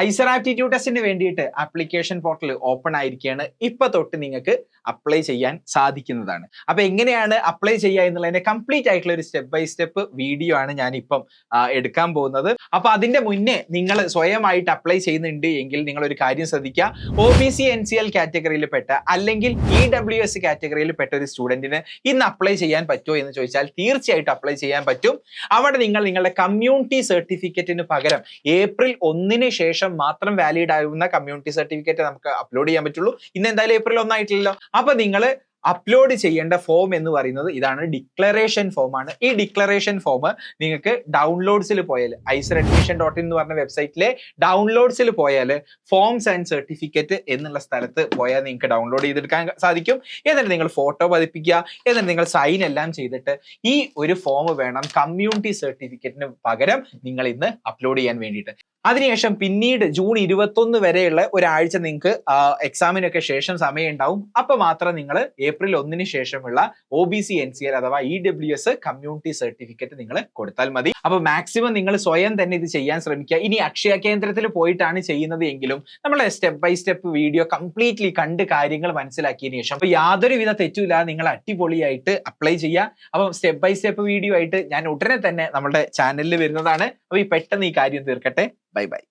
IISER aptitude ടെസ്റ്റിന് വേണ്ടിയിട്ട് application portal open ആയിരിക്കുകയാണ്. ഇപ്പൊ തൊട്ട് നിങ്ങൾക്ക് അപ്ലൈ ചെയ്യാൻ സാധിക്കുന്നതാണ്. അപ്പൊ എങ്ങനെയാണ് അപ്ലൈ ചെയ്യുക എന്നുള്ളതിന്റെ കംപ്ലീറ്റ് ആയിട്ടുള്ള ഒരു സ്റ്റെപ്പ് ബൈ സ്റ്റെപ്പ് വീഡിയോ ആണ് ഞാൻ ഇപ്പം എടുക്കാൻ പോകുന്നത്. അപ്പൊ അതിന്റെ മുന്നേ നിങ്ങൾ സ്വയമായിട്ട് അപ്ലൈ ചെയ്യുന്നുണ്ട് എങ്കിൽ നിങ്ങൾ ഒരു കാര്യം ശ്രദ്ധിക്കുക. OBC NCL കാറ്റഗറിയിൽ പെട്ട അല്ലെങ്കിൽ EWS കാറ്റഗറിയിൽ പെട്ട ഒരു സ്റ്റുഡന്റിന് ഇന്ന് അപ്ലൈ ചെയ്യാൻ പറ്റുമോ എന്ന് ചോദിച്ചാൽ തീർച്ചയായിട്ടും അപ്ലൈ ചെയ്യാൻ പറ്റും. അവിടെ നിങ്ങളുടെ കമ്മ്യൂണിറ്റി സർട്ടിഫിക്കറ്റിന് പകരം April 1 ശേഷം മാത്രം വാലിഡ് ആകുന്ന കമ്മ്യൂണിറ്റി സർട്ടിഫിക്കറ്റ് നമുക്ക് അപ്ലോഡ് ചെയ്യാൻ പറ്റുള്ളൂ. ഇന്ന് എന്തായാലും April 1 ആയിട്ടില്ലല്ലോ. അപ്പൊ നിങ്ങൾ അപ്ലോഡ് ചെയ്യേണ്ട ഫോം എന്ന് പറയുന്നത് ഇതാണ്, ഡിക്ലറേഷൻ ഫോം ആണ്. ഈ ഡിക്ലറേഷൻ ഫോം നിങ്ങൾക്ക് ഡൗൺലോഡ്സിൽ പോയാൽ iceradmission.in എന്ന് പറഞ്ഞ വെബ്സൈറ്റിലെ ഡൗൺലോഡ്സിൽ പോയാൽ ഫോംസ് ആൻഡ് സർട്ടിഫിക്കറ്റ് എന്നുള്ള സ്ഥലത്ത് പോയാൽ നിങ്ങൾക്ക് ഡൗൺലോഡ് ചെയ്തെടുക്കാൻ സാധിക്കും. എന്നിട്ട് നിങ്ങൾ ഫോട്ടോ പതിപ്പിക്കുക, എന്നിട്ട് നിങ്ങൾ സൈൻ എല്ലാം ചെയ്തിട്ട് ഈ ഒരു ഫോം വേണം കമ്മ്യൂണിറ്റി സർട്ടിഫിക്കറ്റിന് പകരം നിങ്ങൾ ഇന്ന് അപ്ലോഡ് ചെയ്യാൻ വേണ്ടിയിട്ട്. അതിനുശേഷം പിന്നീട് ജൂൺ 21 വരെയുള്ള ഒരാഴ്ച നിങ്ങൾക്ക് എക്സാമിനൊക്കെ ശേഷം സമയം ഉണ്ടാവും. അപ്പൊ മാത്രം നിങ്ങൾ April 1 ശേഷമുള്ള OBC NCL അഥവാ EWS കമ്മ്യൂണിറ്റി സർട്ടിഫിക്കറ്റ് നിങ്ങൾ കൊടുത്താൽ മതി. അപ്പൊ മാക്സിമം നിങ്ങൾ സ്വയം തന്നെ ഇത് ചെയ്യാൻ ശ്രമിക്കുക. ഇനി അക്ഷയ കേന്ദ്രത്തിൽ പോയിട്ടാണ് ചെയ്യുന്നത് എങ്കിലും നമ്മളെ step by step video completely കണ്ട് കാര്യങ്ങൾ മനസ്സിലാക്കിയതിനു ശേഷം അപ്പൊ യാതൊരുവിധ തെറ്റുമില്ലാതെ നിങ്ങൾ അടിപൊളിയായിട്ട് അപ്ലൈ ചെയ്യുക. അപ്പം സ്റ്റെപ്പ് ബൈ സ്റ്റെപ്പ് വീഡിയോ ആയിട്ട് ഞാൻ ഉടനെ തന്നെ നമ്മുടെ ചാനലിൽ വരുന്നതാണ്. അപ്പൊ ഈ പെട്ടെന്ന് ഈ കാര്യം തീർക്കട്ടെ. Bye by.